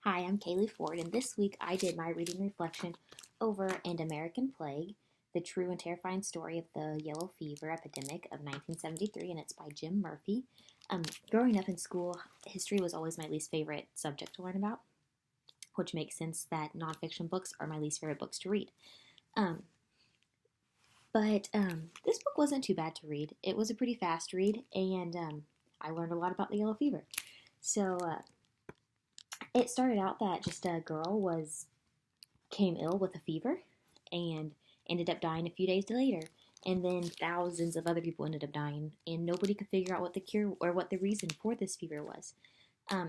Hi, I'm Kaylee Ford, and this week I did my reading reflection over An American Plague, the true and terrifying story of the yellow fever epidemic of 1973, and it's by Jim Murphy. Growing up in school, history was always my least favorite subject to learn about, which makes sense that nonfiction books are my least favorite books to read. Um, but this book wasn't too bad to read. It was a pretty fast read, and I learned a lot about the yellow fever. So it started out that just a girl was came ill with a fever and ended up dying a few days later. And then thousands of other people ended up dying, and nobody could figure out what the cure or what the reason for this fever was. Um,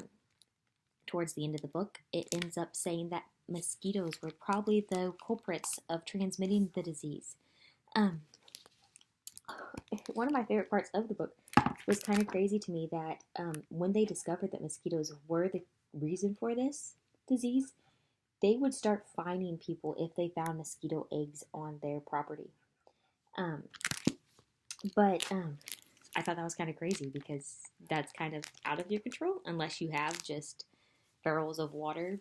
Towards the end of the book, it ends up saying that mosquitoes were probably the culprits of transmitting the disease. Um, One of my favorite parts of the book was kind of crazy to me that when they discovered that mosquitoes were the reason for this disease, they would start fining people if they found mosquito eggs on their property. Um, but I thought that was kind of crazy because that's kind of out of your control unless you have just barrels of water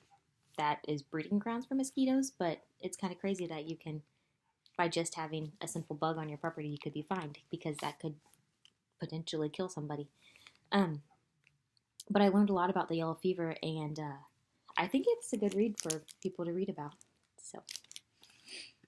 that is breeding grounds for mosquitoes. But it's kind of crazy that you can, by just having a simple bug on your property, you could be fined because that could potentially kill somebody. Um, but I learned a lot about the yellow fever, and I think it's a good read for people to read about. So.